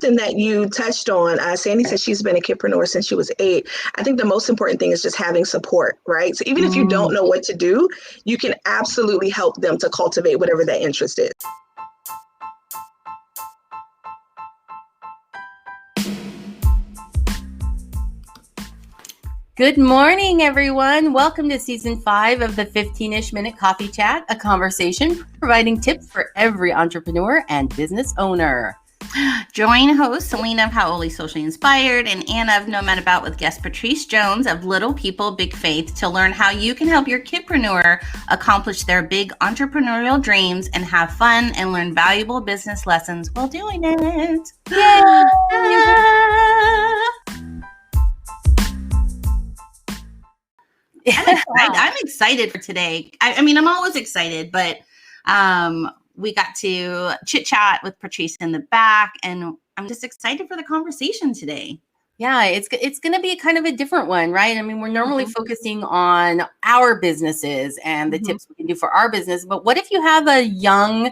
something that you touched on. Sandy said she's been a kidpreneur since she was 8. I think the most important thing is just having support, right? So even if you don't know what to do, you can absolutely help them to cultivate whatever that interest is. Good morning, everyone. Welcome to season 5 of the 15-ish minute coffee chat, a conversation providing tips for every entrepreneur and business owner. Join host Selena of Hauoli Socially Inspired and Anna of NomadAbout with guest Patrice Jones of Little People, Big Faith to learn how you can help your kidpreneur accomplish their big entrepreneurial dreams and have fun and learn valuable business lessons while doing it. Yay! I'm excited for today. I mean, I'm always excited, but we got to chit chat with Patrice in the back, and I'm just excited for the conversation today. Yeah, it's going to be kind of a different one, right? I mean, we're normally focusing on our businesses and the tips we can do for our business, but what if you have a young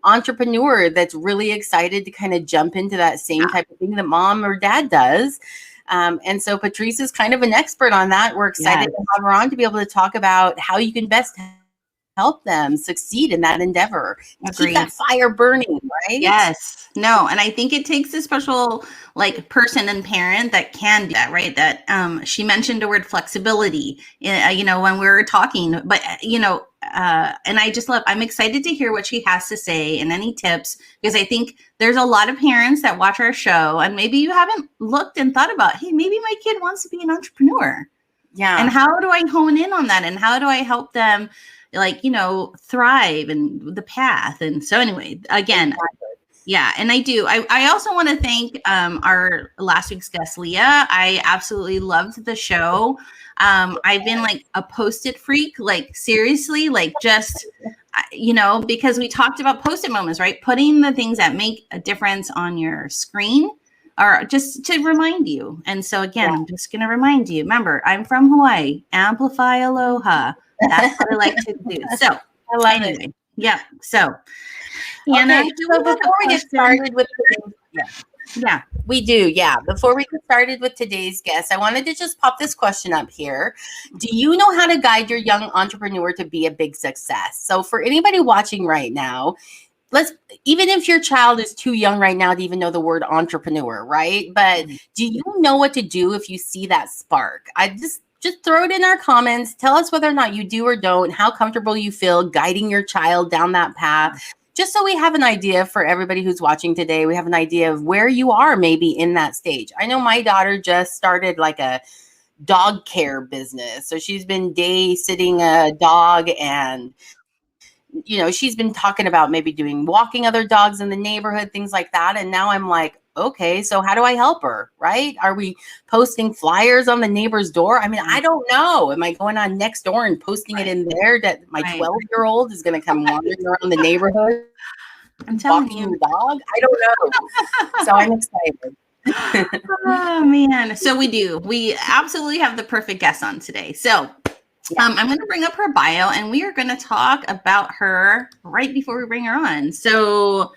entrepreneur that's really excited to kind of jump into that same type of thing that mom or dad does? And so Patrice is kind of an expert on that. We're excited to have her on to be able to talk about how you can best help them succeed in that endeavor. Keep that fire burning, right? Yes. No. And I think it takes a special person and parent that can do that, right? That she mentioned the word flexibility, when we were talking, but, and I'm excited to hear what she has to say and any tips, because I think there's a lot of parents that watch our show and maybe you haven't looked and thought about, hey, maybe my kid wants to be an entrepreneur. Yeah. And how do I hone in on that? And how do I help them thrive and the path? And so anyway, again, yeah. And I also want to thank our last week's guest, Leah. I absolutely loved the show. I've been a Post-it freak, seriously, just, because we talked about Post-it moments, right? Putting the things that make a difference on your screen or just to remind you. And so again, I'm just going to remind you, remember, I'm from Hawaii, amplify aloha. That's what I like to do. So I love it. Yeah. So, Anna, so before we get started with we do. Yeah. Before we get started with today's guest, I wanted to just pop this question up here. Do you know how to guide your young entrepreneur to be a big success? So for anybody watching right now, even if your child is too young right now to even know the word entrepreneur, right? But do you know what to do if you see that spark? Just throw it in our comments. Tell us whether or not you do or don't, how comfortable you feel guiding your child down that path. Just so we have an idea for everybody who's watching today, we have an idea of where you are maybe in that stage. I know my daughter just started a dog care business. So she's been day sitting a dog and she's been talking about maybe walking other dogs in the neighborhood, things like that. And now I'm like, okay, so how do I help her, right? Are we posting flyers on the neighbor's door? I mean, I don't know. Am I going on next door and posting it in there that my 12-year-old is going to come wandering around the neighborhood? I'm telling you, the dog? I don't know. So I'm excited. Oh, man. So we absolutely have the perfect guest on today. So I'm going to bring up her bio and we are going to talk about her right before we bring her on. So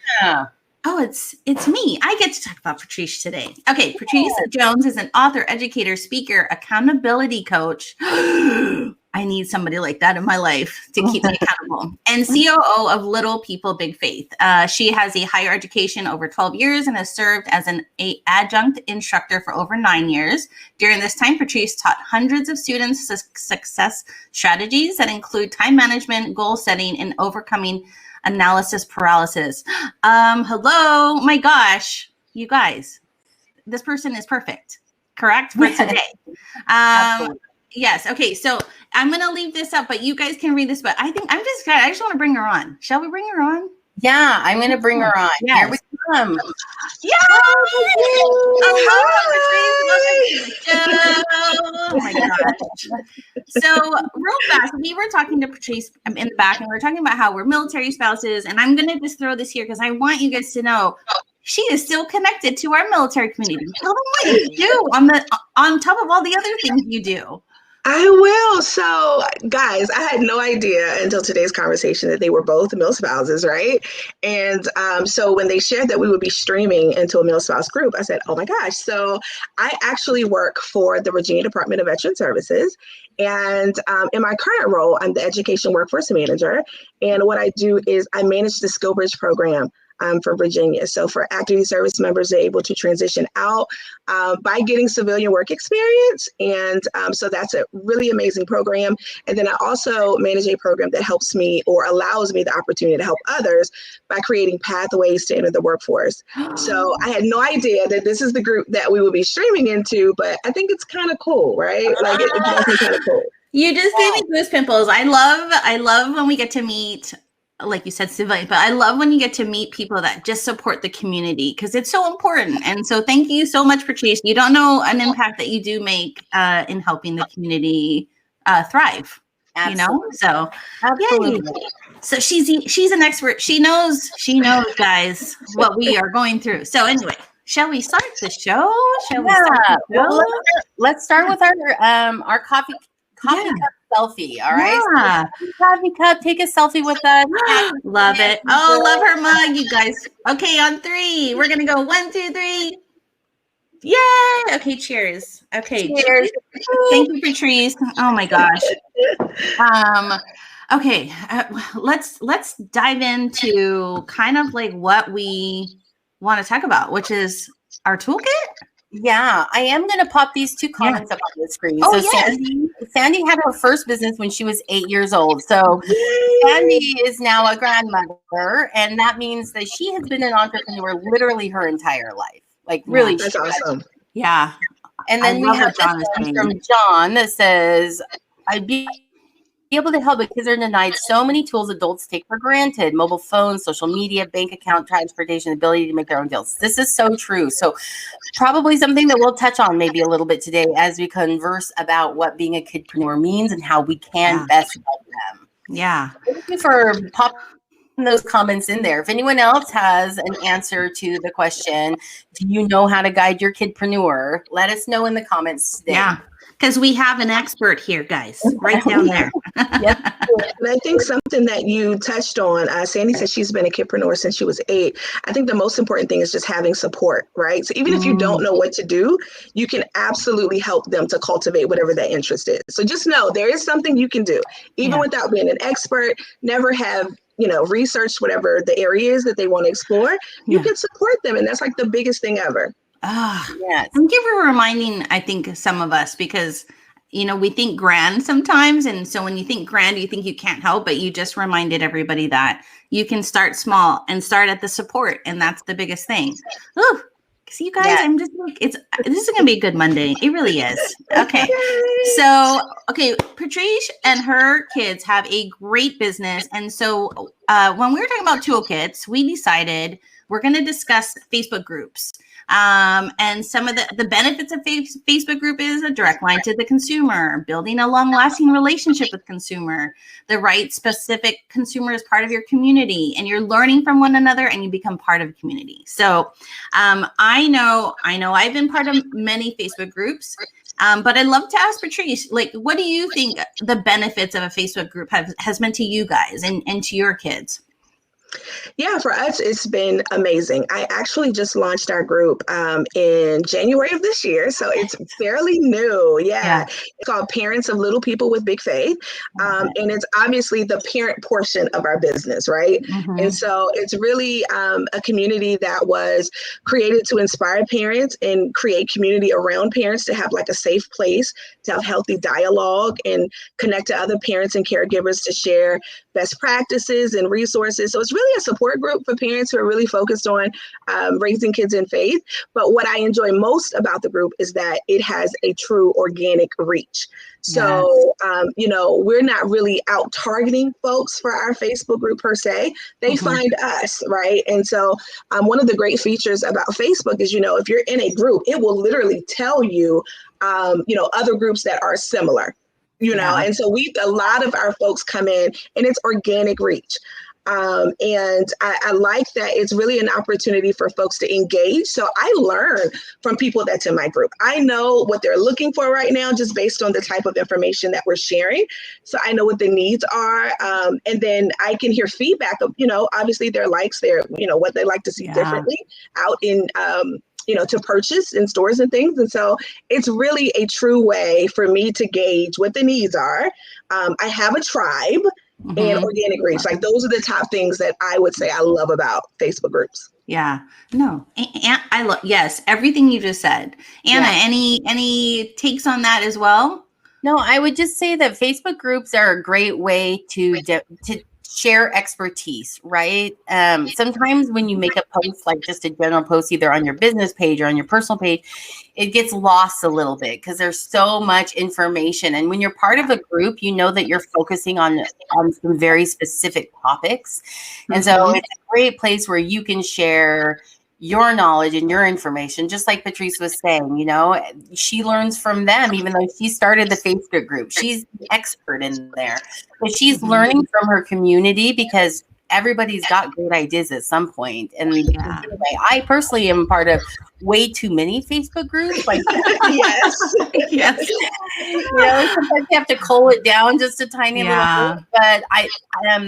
oh, it's me. I get to talk about Patrice today. Okay, Patrice Jones is an author, educator, speaker, accountability coach. I need somebody like that in my life to keep me accountable. And COO of Little People, Big Faith. She has a higher education over 12 years and has served as an adjunct instructor for over 9 years. During this time, Patrice taught hundreds of students success strategies that include time management, goal setting, and overcoming analysis paralysis. Hello, my gosh, you guys, this person is perfect, correct, for today. Yes. Okay. So I'm going to leave this up, but you guys can read this, but I just want to bring her on. Shall we bring her on? Yeah, I'm going to bring her on. Yes. Here we come. Yeah. Oh my gosh. So real fast, we were talking to Patrice in the back and we were talking about how we're military spouses. And I'm going to just throw this here because I want you guys to know she is still connected to our military community. Tell them what you do on top of all the other things you do. I will. So, guys, I had no idea until today's conversation that they were both mill spouses, right? And so when they shared that we would be streaming into a mill spouse group, I said, oh my gosh. So I actually work for the Virginia Department of Veteran Services. And in my current role, I'm the Education Workforce Manager. And what I do is I manage the Skill Bridge program for Virginia. So for active duty service members, they're able to transition out by getting civilian work experience. And so that's a really amazing program. And then I also manage a program that helps me or allows me the opportunity to help others by creating pathways to enter the workforce. So I had no idea that this is the group that we will be streaming into, but I think it's kind of cool, right? Like it's definitely kind of cool. You just gave me goose pimples. I love when we get to meet, like you said, civilian, but I love when you get to meet people that just support the community because it's so important. And so thank you so much, Patrice. You don't know an impact that you do make in helping the community thrive. Absolutely. You know, so absolutely. Yay. So she's an expert. She knows, guys, what we are going through. So anyway, shall we start the show? Well, let's start with our coffee cup selfie. All right. Yeah. So coffee cup, take a selfie with us. Love it. Oh, love her mug, you guys. Okay, on 3. We're gonna go 1, 2, 3. Yay! Okay, cheers. Okay, cheers. Thank you, Patrice. Oh my gosh. Okay, let's dive into kind of like what we want to talk about, which is our toolkit. Yeah, I am going to pop these 2 comments up on the screen. Oh, so yes. Sandy had her first business when she was 8 years old. So Sandy is now a grandmother, and that means that she has been an entrepreneur literally her entire life. Like really, that's awesome. Yeah. And then we have this from John that says, I'd be able to help, but kids are denied so many tools adults take for granted: mobile phones, social media, bank account, transportation, ability to make their own deals. This is so true. So probably something that we'll touch on maybe a little bit today as we converse about what being a kidpreneur means and how we can best help them. Yeah. Thank you for popping those comments in there. If anyone else has an answer to the question, do you know how to guide your kidpreneur? Let us know in the comments today. Yeah. Because we have an expert here, guys, right down there. Yep. And I think something that you touched on, Sandy said she's been a kidpreneur since she was 8. I think the most important thing is just having support, right? So even if you don't know what to do, you can absolutely help them to cultivate whatever that interest is. So just know there is something you can do, even without being an expert. Never have researched whatever the area is that they want to explore. You can support them, and that's like the biggest thing ever. Yes. Thank you for reminding, I think, some of us, because, we think grand sometimes. And so when you think grand, you think you can't help, but you just reminded everybody that you can start small and start at the support. And that's the biggest thing. Ooh, see you guys, I'm just like, this is going to be a good Monday. It really is. Okay. So, Patrice and her kids have a great business. And so when we were talking about toolkits, we decided we're going to discuss Facebook groups. And some of the benefits of Facebook group is a direct line to the consumer, building a long-lasting relationship with consumer, the right specific consumer is part of your community, and you're learning from one another and you become part of a community. So I know I've been part of many Facebook groups, but I'd love to ask Patrice, like, what do you think the benefits of a Facebook group has meant to you guys and to your kids? Yeah, for us, it's been amazing. I actually just launched our group in January of this year, so it's fairly new. Yeah. It's called Parents of Little People with Big Faith, and it's obviously the parent portion of our business, right? And so it's really a community that was created to inspire parents and create community around parents to have like a safe place, to have healthy dialogue and connect to other parents and caregivers to share best practices and resources. So it's really a support group for parents who are really focused on raising kids in faith. But what I enjoy most about the group is that it has a true organic reach. So, we're not really out targeting folks for our Facebook group per se. They find us, right? And so one of the great features about Facebook is, if you're in a group, it will literally tell you, other groups that are similar. And so a lot of our folks come in and it's organic reach. And I like that it's really an opportunity for folks to engage. So I learn from people that's in my group. I know what they're looking for right now, just based on the type of information that we're sharing. So I know what the needs are. And then I can hear feedback of, obviously their likes, their, what they like to see differently out in, to purchase in stores and things. And so it's really a true way for me to gauge what the needs are. I have a tribe and organic reach. Like those are the top things that I would say I love about Facebook groups. Yeah, no, and I love, yes, everything you just said. Anna, any takes on that as well? No, I would just say that Facebook groups are a great way to share expertise, right? Sometimes when you make a post, like just a general post, either on your business page or on your personal page, it gets lost a little bit because there's so much information. And when you're part of a group, you know that you're focusing on some very specific topics. And so it's a great place where you can share your knowledge and your information, just like Patrice was saying, she learns from them, even though she started the Facebook group. She's the expert in there, but she's learning from her community because everybody's got great ideas at some point. And anyway, I personally am part of way too many Facebook groups. Like, yes. Sometimes you have to cull it down just a tiny little bit. But I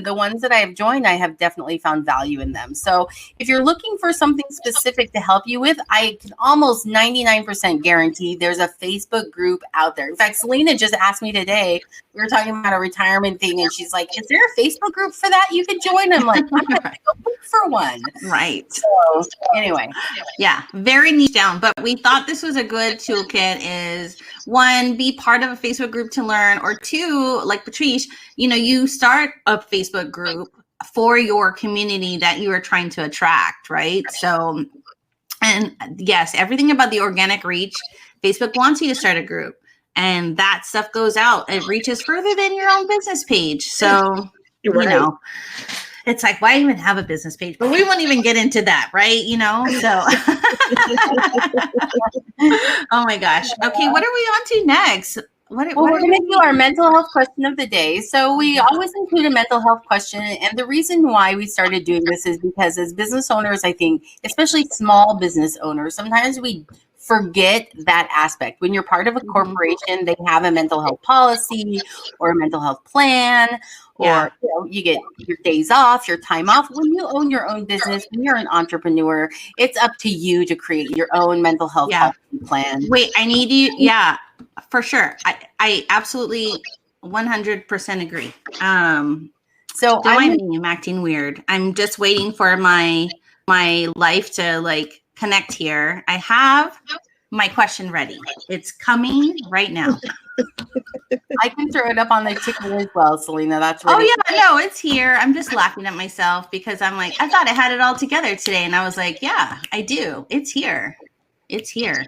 the ones that I have joined, I have definitely found value in them. So if you're looking for something specific to help you with, I can almost 99% guarantee there's a Facebook group out there. In fact, Selena just asked me today, we were talking about a retirement thing, and she's like, is there a Facebook group for that you could join? I'm like, I'm going to go look for one. Right. So anyway. Yeah, very niche down. But we thought this was a good toolkit is, one, be part of a Facebook group to learn, or two, like Patrice, you start a Facebook group for your community that you are trying to attract, right? So, and yes, everything about the organic reach, Facebook wants you to start a group. And that stuff goes out. It reaches further than your own business page. So, it's like, why even have a business page? But we won't even get into that, right? So. Oh my gosh. Okay, what are we on to next? What we're going to do our mental health question of the day. So we always include a mental health question. And the reason why we started doing this is because as business owners, I think, especially small business owners, sometimes we forget that aspect. When you're part of a corporation, they have a mental health policy or a mental health plan, or you get your days off, your time off. When you own your own business, when you're an entrepreneur, it's up to you to create your own mental health plan. Wait, I need you. Yeah, for sure. I absolutely 100% agree. So I'm acting weird. I'm just waiting for my life to connect here. I have my question ready. It's coming right now. I can throw it up on the ticker as well, Selena. That's ready. Oh yeah, no, it's here. I'm just laughing at myself because I'm like, I thought I had it all together today, and I was like, yeah, I do. It's here. It's here.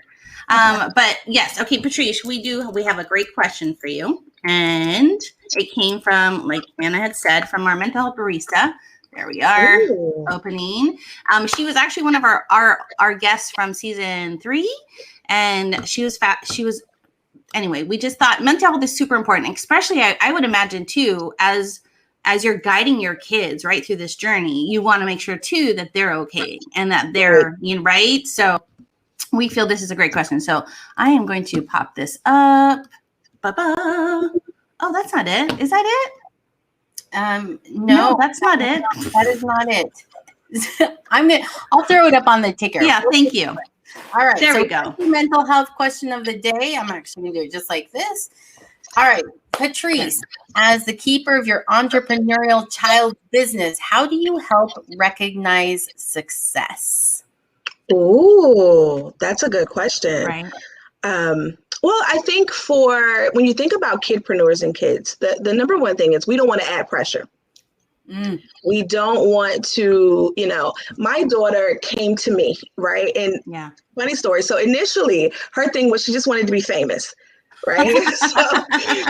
But yes, okay, Patrice, we have a great question for you, and it came from, like Anna had said, from our mental health barista. There we are. Ooh. Opening. She was actually one of our guests from season 3, and she was anyway, we just thought mental health is super important, especially I would imagine too, as you're guiding your kids right through this journey, you want to make sure too that they're okay and that they're right. So we feel this is a great question. So I am going to pop this up. Oh, that's not it. Is that it? No, that's not it. That is not it. I'll throw it up on the ticker. Yeah, thank you. All right, there we go. The mental health question of the day. I'm actually going to do it just like this. All right, Patrice, as the keeper of your entrepreneurial child business, how do you help recognize success? Ooh, that's a good question. Right. Well, I think when you think about kidpreneurs and kids, the number one thing is we don't want to add pressure. We don't want to, my daughter came to me, right? And funny story. So initially her thing was she just wanted to be famous. Right. So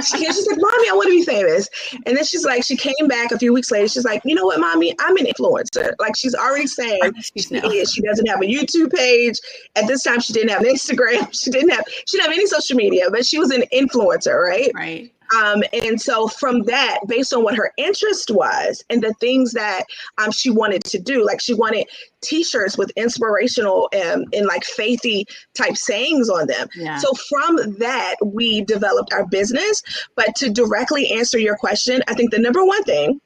she's like, Mommy, I want to be famous. And then she came back a few weeks later. She's like, you know what, Mommy, I'm an influencer. Like she's already saying she doesn't have a YouTube page. At this time, she didn't have an Instagram. She didn't have any social media, but she was an influencer. Right. Right. And so from that, based on what her interest was and the things that she wanted to do, like she wanted t-shirts with inspirational and like faithy type sayings on them. Yeah. So from that, we developed our business. But to directly answer your question, I think the number one thing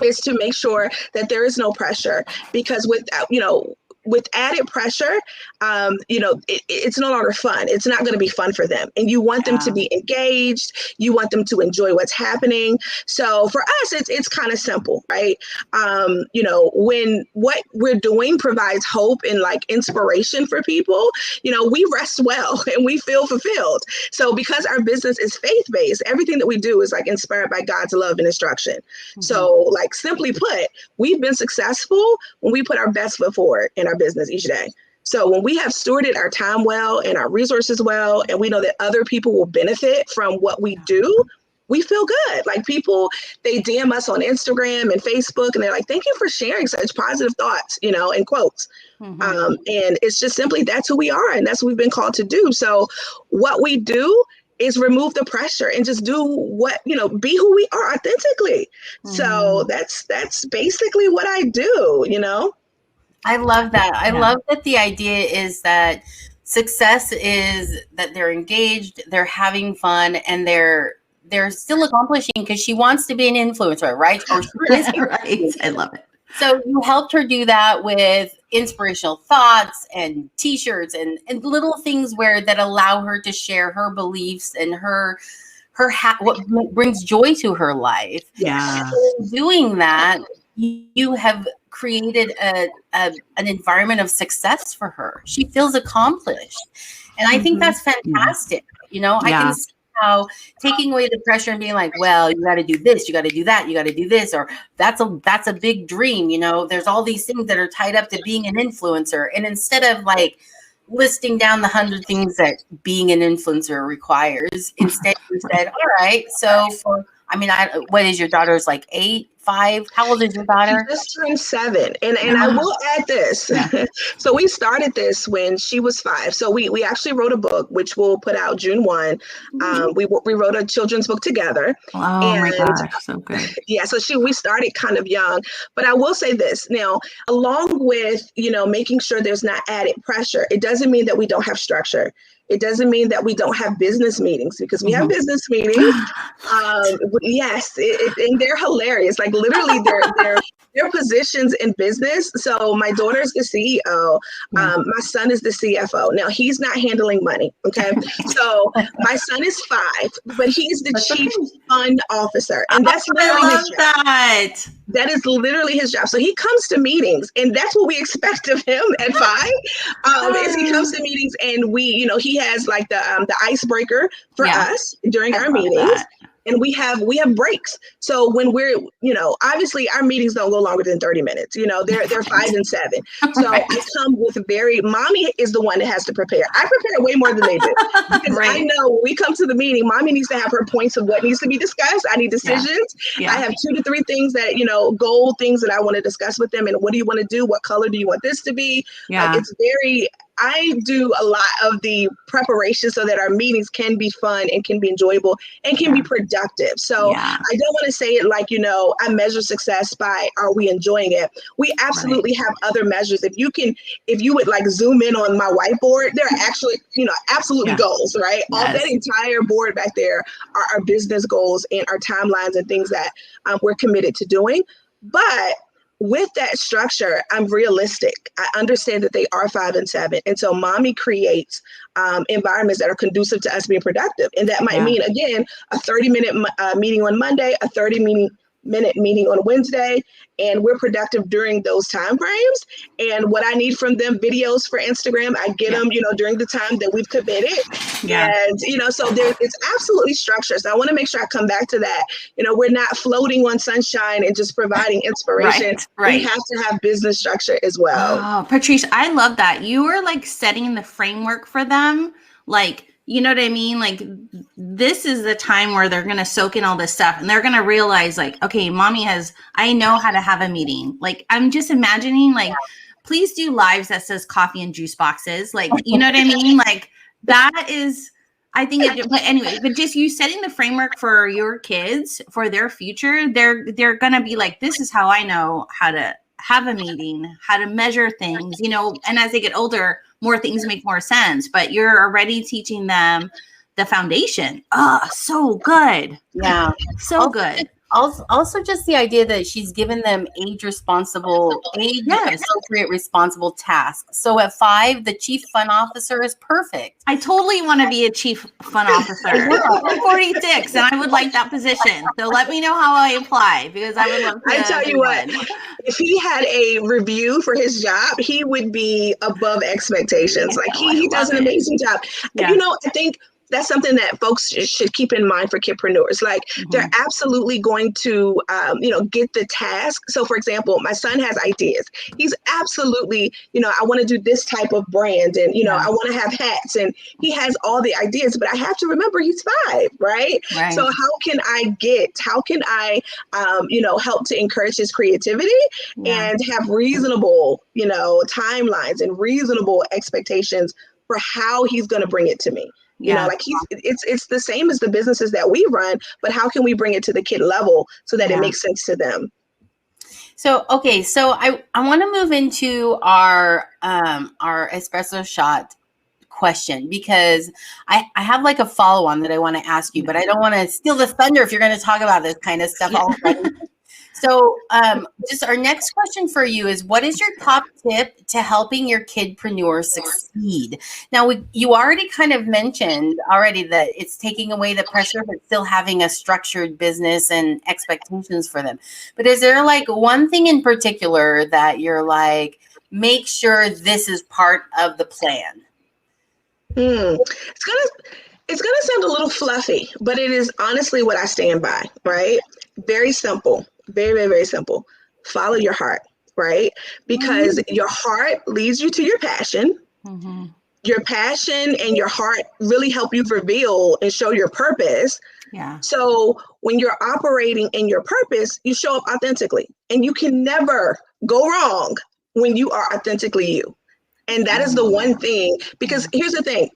is to make sure that there is no pressure, because with added pressure, it's no longer fun. It's not going to be fun for them. And you want them to be engaged. You want them to enjoy what's happening. So for us, it's kind of simple, right? When what we're doing provides hope and like inspiration for people, we rest well and we feel fulfilled. So because our business is faith-based, everything that we do is like inspired by God's love and instruction. Mm-hmm. So like simply put, we've been successful when we put our best foot forward in our business each day. So when we have stewarded our time well and our resources well, and we know that other people will benefit from what we do, we feel good. Like people, they DM us on Instagram and Facebook, and they're like, thank you for sharing such positive thoughts, and quotes. Mm-hmm. And it's just simply, that's who we are. And that's what we've been called to do. So what we do is remove the pressure and just do what, be who we are authentically. Mm-hmm. So that's basically what I do, I love that. I love that the idea is that success is that they're engaged, they're having fun, and they're still accomplishing, because she wants to be an influencer, right? Or she is. Right. I love it. So you helped her do that with inspirational thoughts and t-shirts and little things that allow her to share her beliefs and what brings joy to her life. Yeah. And doing that, you have created an environment of success for her. She feels accomplished. And I think that's fantastic. I can see how taking away the pressure and being like, well, you got to do this, you got to do that, you got to do this, or that's a big dream. There's all these things that are tied up to being an influencer. And instead of like listing down the 100 things that being an influencer requires, instead you said, all right, so what is your daughter's like 8, 5? How old is your daughter? She just turned 7. And I will add this. Yeah. So we started this when she was 5. So we actually wrote a book, which we'll put out June 1. We wrote a children's book together. Oh my gosh, so good. Yeah, so we started kind of young. But I will say this. Now, along with, making sure there's not added pressure, it doesn't mean that we don't have structure. It doesn't mean that we don't have business meetings, because we have business meetings. Yes, and they're hilarious. Like literally, they're positions in business. So my daughter's the CEO. My son is the CFO. Now he's not handling money. Okay, so my son is 5, but he's the chief fund officer, and that's literally his job. That. That is literally his job. So he comes to meetings, and that's what we expect of him at 5. Is he comes to meetings, and he has like the icebreaker for us during our meetings. And we have breaks. So when we're, obviously our meetings don't go longer than 30 minutes. They're 5 and 7. So I come with mommy is the one that has to prepare. I prepare way more than they do. Because I know when we come to the meeting, mommy needs to have her points of what needs to be discussed. I need decisions. Yeah. I have 2 to 3 things that, goal things that I want to discuss with them. And what do you want to do? What color do you want this to be? Yeah. I do a lot of the preparation so that our meetings can be fun and can be enjoyable and can be productive. So I don't want to say it like, I measure success by, are we enjoying it? We absolutely have other measures. If you would like zoom in on my whiteboard, there are actually, absolutely goals, right? Yes. All that entire board back there are our business goals and our timelines and things that we're committed to doing. But with that structure, I'm realistic. I understand that they are 5 and 7. And so mommy creates environments that are conducive to us being productive. And that might mean, again, a 30-minute meeting on Monday, a 30-minute meeting on Wednesday, and we're productive during those time frames. And what I need from them, videos for Instagram, I get them, during the time that we've committed. Yeah. And, so it's absolutely structured. So I want to make sure I come back to that. We're not floating on sunshine and just providing inspiration. Right. We have to have business structure as well. Oh, Patrice, I love that. You are like setting the framework for them. Like, you know what I mean? Like, this is the time where they're going to soak in all this stuff and they're going to realize like, okay, I know how to have a meeting. Like, I'm just imagining like, please do lives that says coffee and juice boxes. Like, you know what I mean? Like that is I think but anyway, but just you setting the framework for your kids for their future, they're gonna be like, this is how I know how to have a meeting, how to measure things, and as they get older, more things make more sense. But you're already teaching them the foundation. Oh, so good. Yeah. So good. Also just the idea that she's given them appropriate responsible tasks. So at 5, the chief fun officer is perfect. I totally want to be a chief fun officer. I'm 46 and I would like that position. So let me know how I apply, because I would love to. I tell you what, if he had a review for his job, he would be above expectations. Like he does an amazing job. Yeah. And I think that's something that folks should keep in mind for kidpreneurs. Like they're absolutely going to, get the task. So for example, my son has ideas. He's absolutely, I want to do this type of brand and, I want to have hats, and he has all the ideas, but I have to remember he's 5, right? So how can I help to encourage his creativity and have reasonable, timelines and reasonable expectations for how he's going to bring it to me? It's the same as the businesses that we run, but how can we bring it to the kid level so that it makes sense to them? So, okay. So I want to move into our espresso shot question, because I have like a follow on that I want to ask you, but I don't want to steal the thunder if you're going to talk about this kind of stuff already. So just our next question for you is, what is your top tip to helping your kidpreneur succeed? Now, you already kind of mentioned that it's taking away the pressure, but still having a structured business and expectations for them. But is there like one thing in particular that you're like, make sure this is part of the plan? It's gonna sound a little fluffy, but it is honestly what I stand by, right? Very simple. Very, very, very simple. Follow your heart, right? Because your heart leads you to your passion. Your passion and your heart really help you reveal and show your purpose. Yeah. So when you're operating in your purpose, you show up authentically, and you can never go wrong when you are authentically you. And that is the one thing, because here's the thing.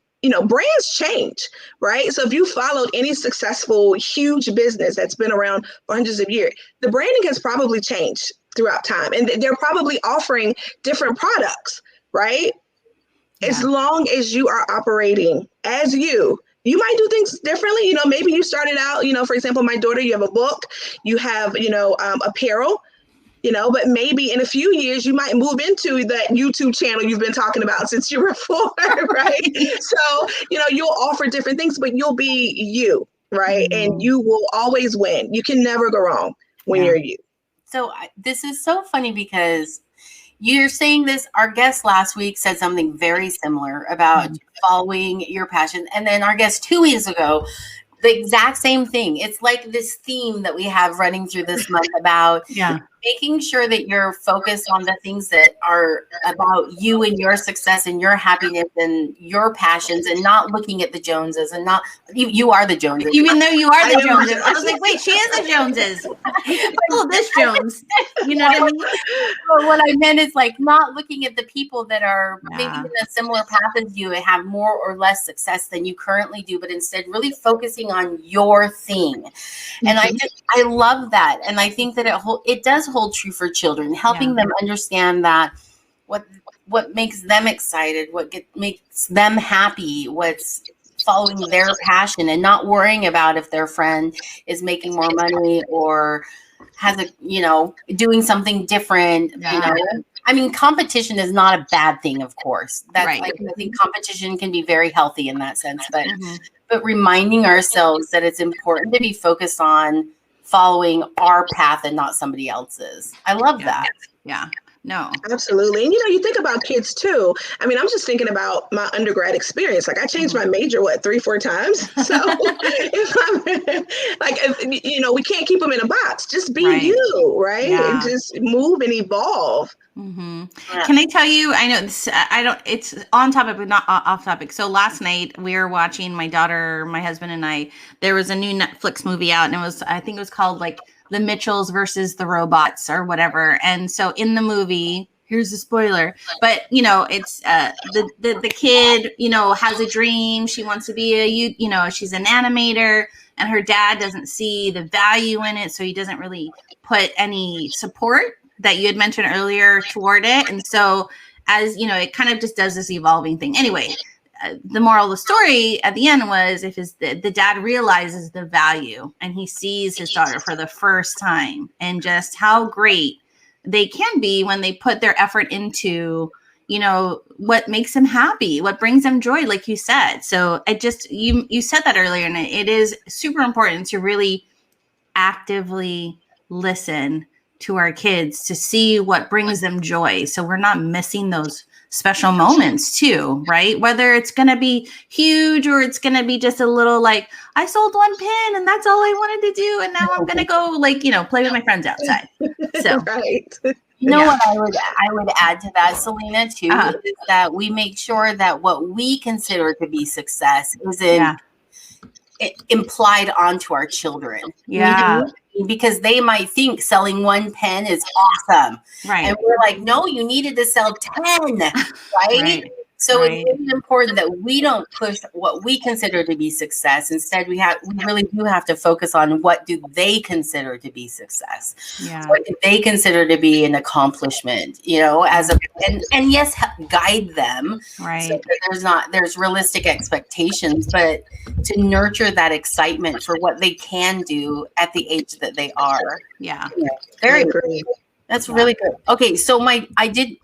Brands change, right? So if you followed any successful, huge business that's been around for hundreds of years, the branding has probably changed throughout time. And they're probably offering different products, right? Yeah. As long as you are operating as you might do things differently. Maybe you started out, for example, my daughter, you have a book, you have, apparel. But maybe in a few years, you might move into that YouTube channel you've been talking about since you were 4, right? So, you'll offer different things, but you'll be you, right? And you will always win. You can never go wrong when you're you. So this is so funny, because you're saying this. Our guest last week said something very similar about following your passion. And then our guest 2 weeks ago, the exact same thing. It's like this theme that we have running through this month about making sure that you're focused on the things that are about you and your success and your happiness and your passions, and not looking at the Joneses, and not you are the Joneses. Even though you are the Joneses. I was like, wait, she is the Joneses. Oh, this Jones. You know what I mean? Well, what I meant is like not looking at the people that are maybe in a similar path as you and have more or less success than you currently do, but instead really focusing on your thing. And I love that. And I think that it does hold true for children, helping them understand that what makes them excited, what makes them happy, what's following their passion, and not worrying about if their friend is making more money or has doing something different. I mean, competition is not a bad thing, of course. That's right. I think competition can be very healthy in that sense, but reminding ourselves that it's important to be focused on following our path and not somebody else's. I love that. Yeah. No. Absolutely. And you think about kids too. I mean, I'm just thinking about my undergrad experience. Like I changed my major, 3-4 times. So we can't keep them in a box. Just be you, right? Yeah. And just move and evolve. Can I tell you, I know this, it's on topic, but not off topic. So last night we were watching, my daughter, my husband and I, there was a new Netflix movie out, and I think it was called like The Mitchells versus the Robots or whatever. And so in the movie, here's the spoiler. But, you know, it's the kid, you know, has a dream. She wants to be you know, she's an animator, and her dad doesn't see the value in it. So he doesn't really put any support that you had mentioned earlier toward it. And so, as you know, it kind of just does this evolving thing. Anyway, the moral of the story at the end was if the dad realizes the value and he sees his daughter for the first time and just how great they can be when they put their effort into, you know, what makes them happy, what brings them joy, like you said. So it just, you said that earlier, and it is super important to really actively listen to our kids to see what brings them joy. So we're not missing those special moments too, right? Whether it's going to be huge or it's going to be just a little like, I sold one pin and that's all I wanted to do. And now I'm going to go like, you know, play with my friends outside. So, right. You know what I would add to that, Selena, too, is that we make sure that what we consider to be success isn't implied onto our children. Yeah. Because they might think selling one pen is awesome. Right. And we're like, no, you needed to sell 10, right? So it's really important that we don't push what we consider to be success. Instead, we really do have to focus on what do they consider to be success. Yeah. What do they consider to be an accomplishment, you know, and yes, guide them. Right. So that there's realistic expectations, but to nurture that excitement for what they can do at the age that they are. Yeah. Very good. That's really good. Okay, so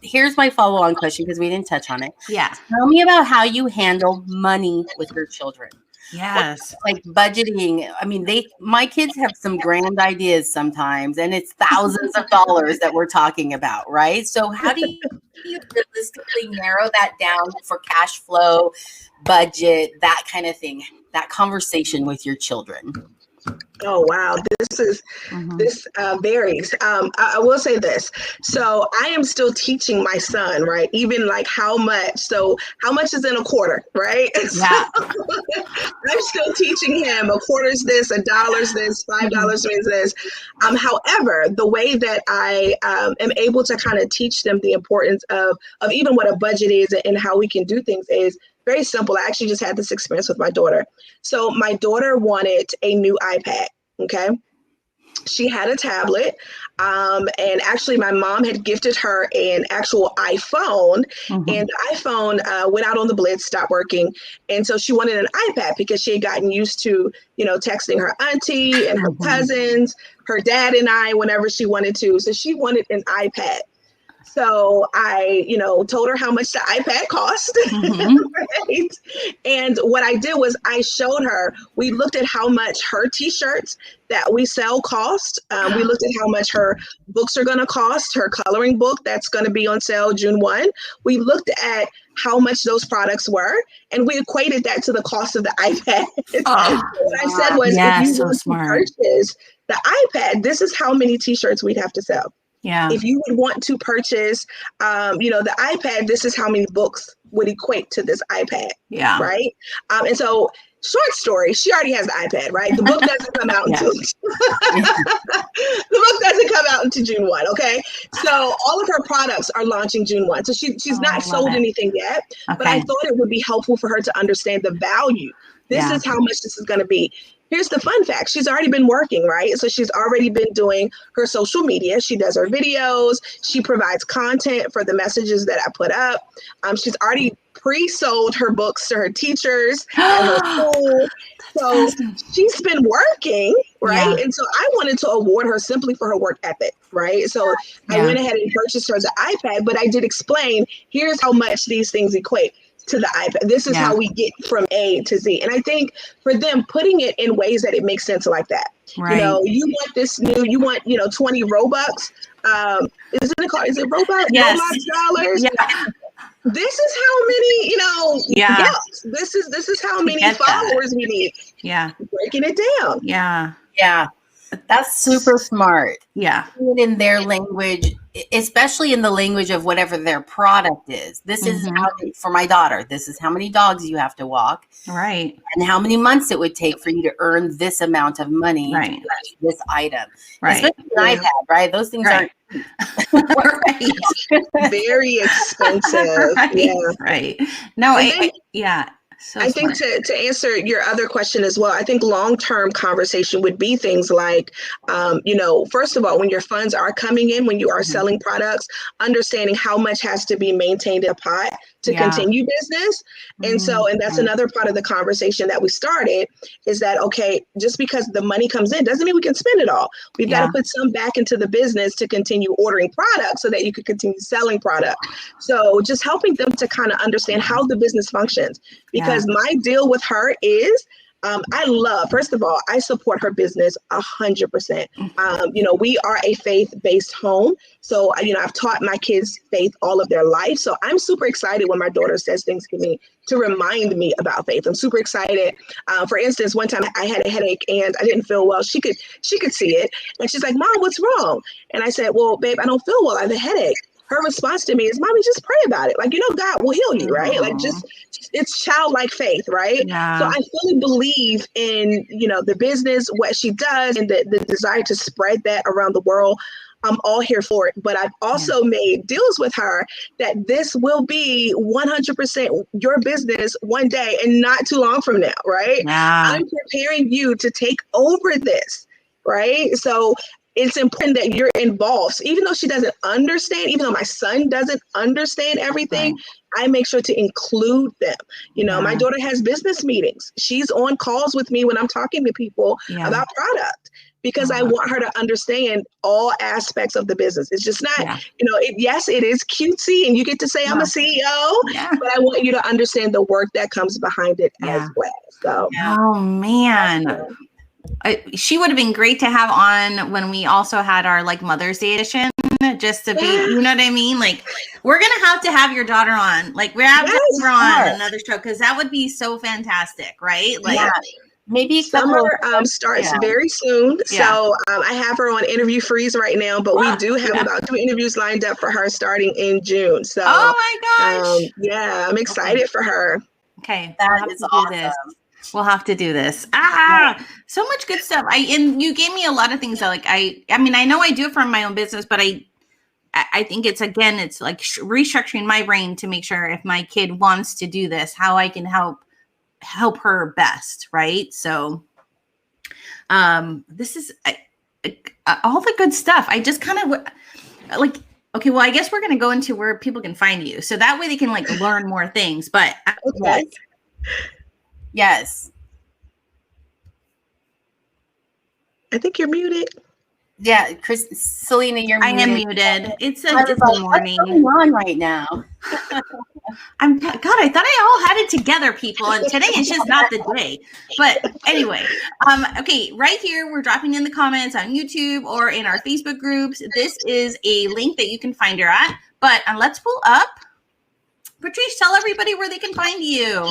here's my follow-on question because we didn't touch on it. Yeah. Tell me about how you handle money with your children. Yes. Like budgeting. I mean, my kids have some grand ideas sometimes, and it's thousands of dollars that we're talking about, right? So how do you realistically narrow that down for cash flow, budget, that kind of thing, that conversation with your children? Oh, wow. This varies. I will say this. So I am still teaching my son, right? Even like how much is in a quarter, right? Yeah. So I'm still teaching him a quarter's this, $1 this, $5 means this. However, the way that I am able to kind of teach them the importance of even what a budget is and how we can do things is very simple. I actually just had this experience with my daughter. So my daughter wanted a new iPad. Okay. She had a tablet. And actually my mom had gifted her an actual iPhone, and the iPhone went out on the blitz, stopped working. And so she wanted an iPad because she had gotten used to, you know, texting her auntie and her cousins, her dad and I, whenever she wanted to. So she wanted an iPad. So I, you know, told her how much the iPad cost. Right? And what I did was I showed her, we looked at how much her t-shirts that we sell cost. We looked at how much her books are going to cost, her coloring book that's going to be on sale June 1. We looked at how much those products were, and we equated that to the cost of the iPad. What I said was, if you want to purchase the iPad, this is how many t-shirts we'd have to sell. Yeah. If you would want to purchase, you know, the iPad, this is how many books would equate to this iPad. Yeah. Right. And so, short story, she already has the iPad, right? The book doesn't come out until the book doesn't come out until June 1. Okay. So all of her products are launching June 1. So she's not sold anything yet, but I thought it would be helpful for her to understand the value. This is how much this is going to be. Here's the fun fact. She's already been working, right? So she's already been doing her social media. She does her videos. She provides content for the messages that I put up. She's already pre-sold her books to her teachers at her school. So she's been working, right? Yeah. And so I wanted to award her simply for her work ethic, right? So I went ahead and purchased her the iPad, but I did explain, here's how much these things equate to the iPad. This is how we get from A to Z. And I think for them, putting it in ways that it makes sense like that. Right. You know, you want this new, you want, 20 Robux. Is it Robux? Yes. Robux dollars? Yeah. This is how many, this is how many followers we need. Yeah. Breaking it down. Yeah. Yeah. That's super smart. Yeah. In their language, especially in the language of whatever their product is. This is how, for my daughter, this is how many dogs you have to walk. Right. And how many months it would take for you to earn this amount of money to purchase this item. Right. Especially an iPad, right? Those things aren't very expensive. Right. Yeah. Right. No, So I think to answer your other question as well, I think long-term conversation would be things like, first of all, when your funds are coming in, when you are selling products, understanding how much has to be maintained in a pot to continue business. And that's another part of the conversation that we started is that, okay, just because the money comes in doesn't mean we can spend it all. We've got to put some back into the business to continue ordering products so that you can continue selling product. So just helping them to kind of understand how the business functions. Because my deal with her is, first of all, I support her business 100%. We are a faith-based home. So, I've taught my kids faith all of their life. So I'm super excited when my daughter says things to me to remind me about faith. I'm super excited. For instance, one time I had a headache and I didn't feel well. She could see it. And she's like, Mom, what's wrong? And I said, well, babe, I don't feel well. I have a headache. Her response to me is, Mommy, just pray about it. Like, God will heal you, right? Like, it's childlike faith, right? Yeah. So I fully believe in, the business, what she does, and the desire to spread that around the world. I'm all here for it. But I've also made deals with her that this will be 100% your business one day and not too long from now, right? Yeah. I'm preparing you to take over this, right? So it's important that you're involved. So even though she doesn't understand, even though my son doesn't understand everything, I make sure to include them. My daughter has business meetings. She's on calls with me when I'm talking to people about product because I want her to understand all aspects of the business. It's just not, yes, it is cutesy and you get to say I'm a CEO, but I want you to understand the work that comes behind it as well. So, oh man. She would have been great to have on when we also had our Mother's Day edition, just to be, you know what I mean? Like, we're going to have your daughter on, we have to have her on another show. Cause that would be so fantastic. Right. Maybe summer starts very soon. So I have her on interview freeze right now, but we do have about 2 interviews lined up for her starting in June. So, oh my gosh. I'm excited for her. Okay. That is awesome. We'll have to do this. So much good stuff. And you gave me a lot of things that I know I do it for my own business, but I think it's like restructuring my brain to make sure if my kid wants to do this, how I can help her best. Right. So, this is all the good stuff. I just kind of okay, well, I guess we're going to go into where people can find you. So that way they can learn more things, but Yes. I think you're muted. Yeah, Selena, you're muted. I am muted. It's the morning. What's going on right now? God, I thought I all had it together, people, and today is just not the day. But anyway, okay, right here, we're dropping in the comments on YouTube or in our Facebook groups. This is a link that you can find her at. But let's pull up. Patrice, tell everybody where they can find you.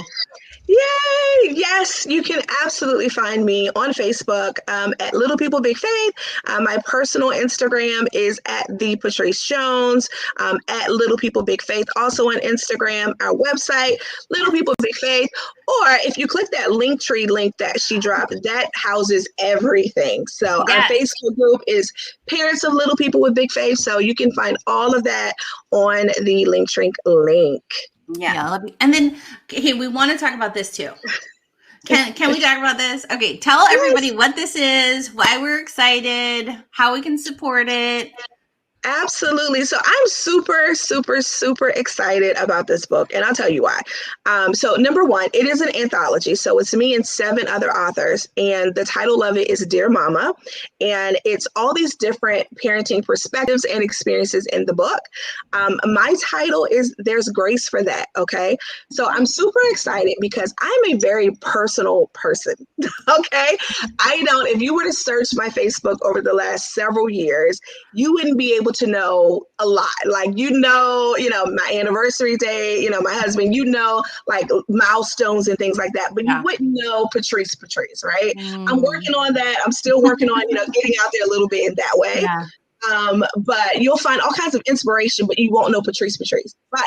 Yay! Yes, you can absolutely find me on Facebook at Little People Big Faith. My personal Instagram is at the Patrice Jones, at Little People Big Faith. Also on Instagram, our website, Little People Big Faith. Or if you click that Linktree link that she dropped, that houses everything. So our Facebook group is Parents of Little People with Big Faith. So you can find all of that on the Linktree link. Yeah. And then, okay, we want to talk about this too. Can we talk about this? Okay, tell everybody what this is, why we're excited, how we can support it. Absolutely. So I'm super, super, super excited about this book. And I'll tell you why. So number one, it is an anthology. So it's me and 7 other authors. And the title of it is Dear Mama. And it's all these different parenting perspectives and experiences in the book. My title is There's Grace for That. Okay. So I'm super excited because I'm a very personal person. Okay. If you were to search my Facebook over the last several years, you wouldn't be able to know a lot. My anniversary day, my husband, milestones and things like that, but you wouldn't know Patrice, right? I'm working on that. I'm still working on, getting out there a little bit in that way. But you'll find all kinds of inspiration, but you won't know Patrice. But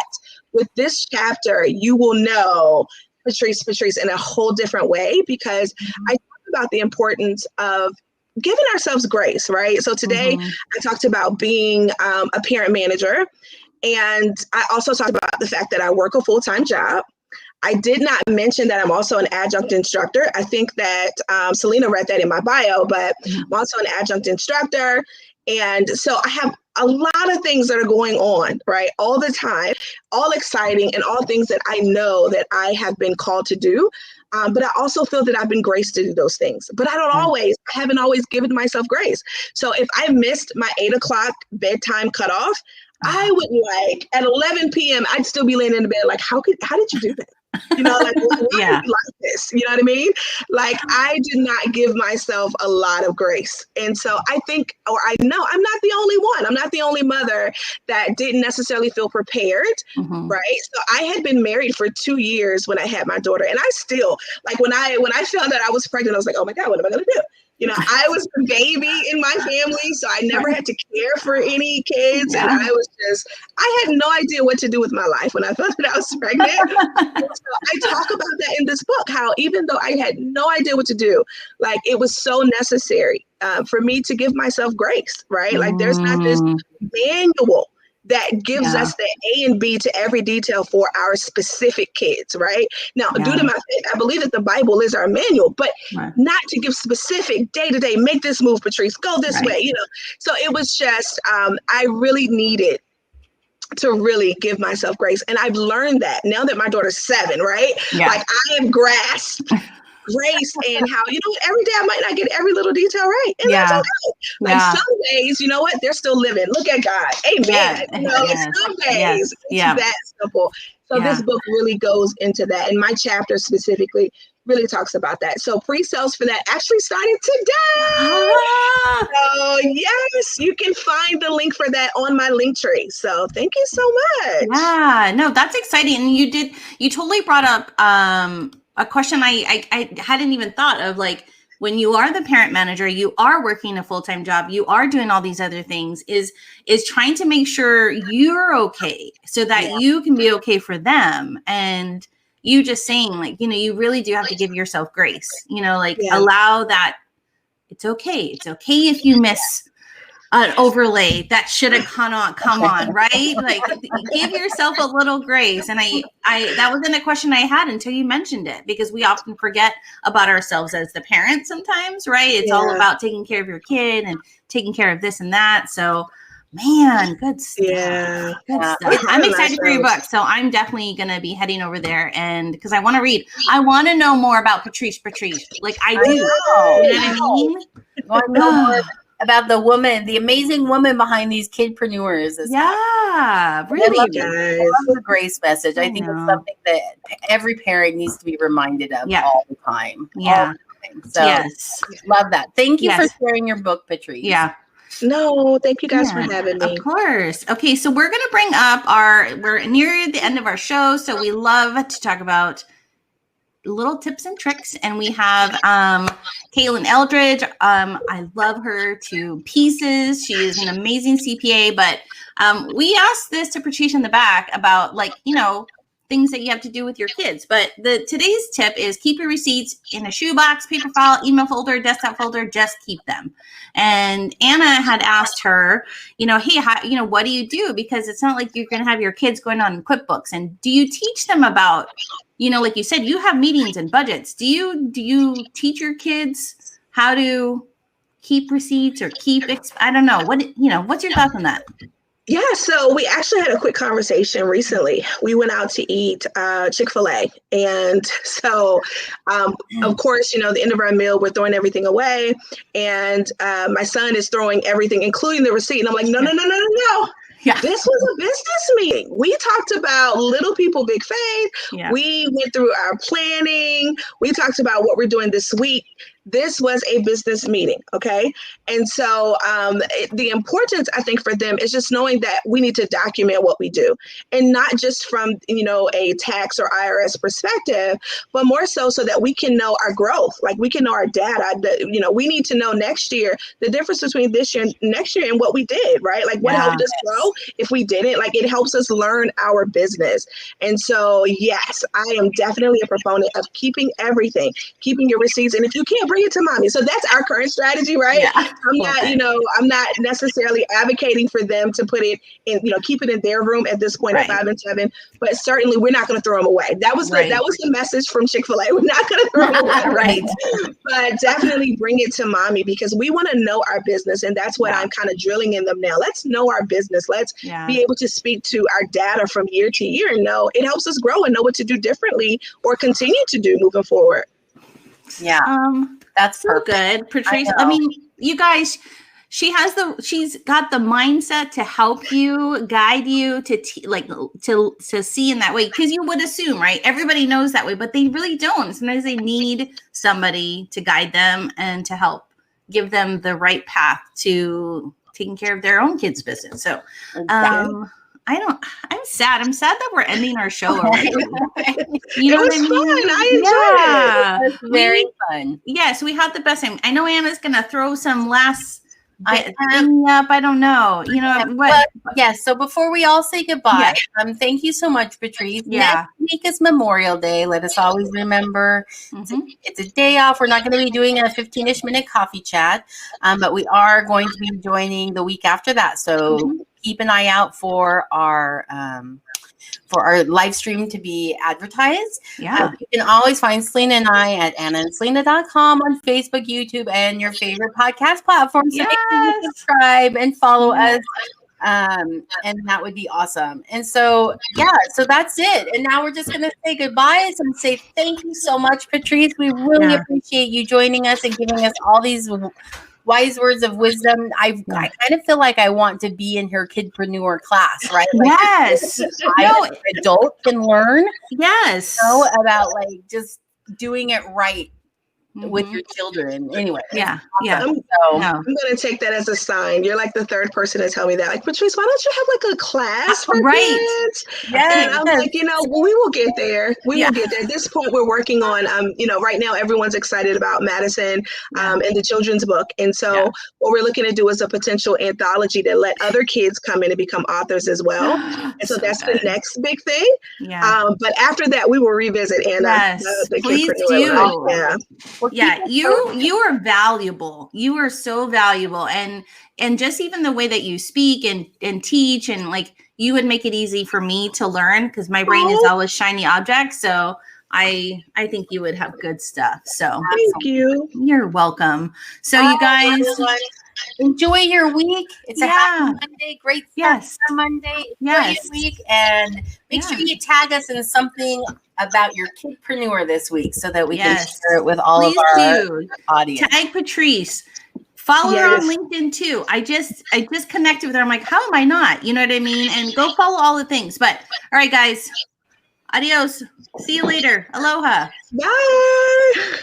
with this chapter, you will know Patrice in a whole different way, because I talk about the importance of giving ourselves grace, right? So today I talked about being a parent manager, and I also talked about the fact that I work a full-time job. I did not mention that I'm also an adjunct instructor. I think that Selena read that in my bio, but I'm also an adjunct instructor. And so I have a lot of things that are going on, right, all the time, all exciting, and all things that I know that I have been called to do. But I also feel that I've been graced to do those things. But I haven't always given myself grace. So if I missed my 8 o'clock bedtime cutoff, I would at 11 p.m., I'd still be laying in the bed like, how did you do that? You know, like, why yeah. Like this? You know what I mean? Like, I did not give myself a lot of grace. And so I think, or I know I'm not the only one. I'm not the only mother that didn't necessarily feel prepared, right? So I had been married for 2 years when I had my daughter. And I still, like, when I found out I was pregnant, I was like, oh my God, what am I going to do? You know, I was the baby in my family, so I never had to care for any kids. Yeah. And I had no idea what to do with my life when I found that I was pregnant. So I talk about that in this book, how even though I had no idea what to do, like, it was so necessary for me to give myself grace, right? Like, there's not this manual that gives us the A and B to every detail for our specific kids, right? Now, due to my faith, I believe that the Bible is our manual, but not to give specific day-to-day, make this move, Patrice, go this way, you know? So it was just, I really needed to really give myself grace. And I've learned that now that my daughter's 7, right? Yeah. Like, I have grasped grace and how, you know, every day I might not get every little detail right. And that's okay. Like, some days, you know what? They're still living. Look at God. Amen. You know, some days it's that simple. So this book really goes into that. And my chapter specifically really talks about that. So pre-sales for that actually started today. So yes, you can find the link for that on my link tree. So thank you so much. Yeah, no, that's exciting. And you totally brought up, a question I hadn't even thought of, like, when you are the parent manager, you are working a full-time job, you are doing all these other things, is trying to make sure you're okay so that you can be okay for them. And you just saying, like, you know, you really do have to give yourself grace, you know, like allow that. It's okay. It's okay if you miss an overlay that should have come on, right? Like, give yourself a little grace. And I that wasn't a question I had until you mentioned it, because we often forget about ourselves as the parents sometimes, right? It's all about taking care of your kid and taking care of this and that. So, man, good stuff. Yeah. Good stuff. I'm excited for your book. So I'm definitely going to be heading over there, and because I want to read. I want to know more about Patrice. Like, I do. You know what I mean? I want to know more about the woman, the amazing woman behind these kidpreneurs. Really. I love the grace message. I think it's something that every parent needs to be reminded of all the time. So love that. Thank you for sharing your book, Patrice. No, thank you guys for having me. Of course. Okay, so we're going to bring up we're near the end of our show, so we love to talk about little tips and tricks. And we have Caitlin Eldridge. I love her to pieces. She is an amazing CPA, but we asked this to Patrice in the back about, like, you know, things that you have to do with your kids. But today's tip is keep your receipts in a shoebox, paper file, email folder, desktop folder, just keep them. And Anna had asked her, you know, hey, what do you do? Because it's not like you're going to have your kids going on QuickBooks. And do you teach them about, you know, like you said, you have meetings and budgets. Do you teach your kids how to keep receipts or I don't know. What's your thoughts on that? Yeah, so we actually had a quick conversation recently. We went out to eat Chick-fil-A. And so, of course, you know, the end of our meal, we're throwing everything away. And my son is throwing everything, including the receipt. And I'm like, no. Yeah. This was a business meeting. We talked about Little People, Big Faith. Yeah. We went through our planning. We talked about what we're doing this week. this was a business meeting, okay? And so the importance, I think, for them is just knowing that we need to document what we do, and not just from, a tax or IRS perspective, but more so that we can know our growth, like we can know our data. We need to know next year the difference between this year and next year and what we did, right? Like what helped us grow if we didn't. Like it helps us learn our business. And so, yes, I am definitely a proponent of keeping everything, keeping your receipts. And if you can't, bring it to mommy. So that's our current strategy, right? Yeah. I'm not necessarily advocating for them to put it in, keep it in their room at this point at 5 and 7, but certainly we're not going to throw them away. That was the message from Chick-fil-A. We're not going to throw them away, right? But definitely bring it to mommy, because we want to know our business. And that's what I'm kind of drilling in them now. Let's know our business. Let's be able to speak to our data from year to year and know it helps us grow and know what to do differently or continue to do moving forward. Yeah. That's so good, Patrice. I mean, you guys, she's got the mindset to help you, guide you to see in that way. Because you would assume, right? Everybody knows that way, but they really don't. Sometimes they need somebody to guide them and to help give them the right path to taking care of their own kids' business. So, I'm sad. I'm sad that we're ending our show already. You know what I mean? Fun. I enjoyed it. It was very fun. Yes, we had the best time. I know Anna's going to throw some last thing up. I don't know. What? Yes. So before we all say goodbye, thank you so much, Patrice. Yeah. Next week is Memorial Day. Let us always remember it's a day off. We're not going to be doing a 15-ish minute coffee chat, but we are going to be joining the week after that. So keep an eye out for our live stream to be advertised. Yeah. You can always find Selena and I at annaandselena.com on Facebook, YouTube, and your favorite podcast platform. So make sure you subscribe and follow us. And that would be awesome. And so, so that's it. And now we're just going to say goodbye and say thank you so much, Patrice. We really appreciate you joining us and giving us all these wise words of wisdom. I kind of feel like I want to be in her kidpreneur class, right? Like, yes. An adult can learn. Yes. About like just doing it right with your children. Anyway. Yeah. I'm going to take that as a sign. You're like the third person to tell me that. Like, Patrice, why don't you have like a class for kids? Yes. And I'm like, we will get there. We will get there. At this point, we're working on, right now everyone's excited about Madison and the children's book. And so what we're looking to do is a potential anthology to let other kids come in and become authors as well. And so that's the next big thing. Yeah. But after that, we will revisit Anna. Yes, please do. Yeah, you are valuable. You are so valuable, and just even the way that you speak and teach, and like you would make it easy for me to learn because my brain is always shiny objects. So I think you would have good stuff. So thank you. You're welcome. So you guys. Enjoy your week. It's a happy Monday. Great start for Monday. Brilliant week. And make sure you tag us in something about your kidpreneur this week so that we can share it with all of our audience. Tag Patrice. Follow her on LinkedIn too. I just connected with her. I'm like, how am I not? You know what I mean? And go follow all the things. But all right, guys. Adios. See you later. Aloha. Bye.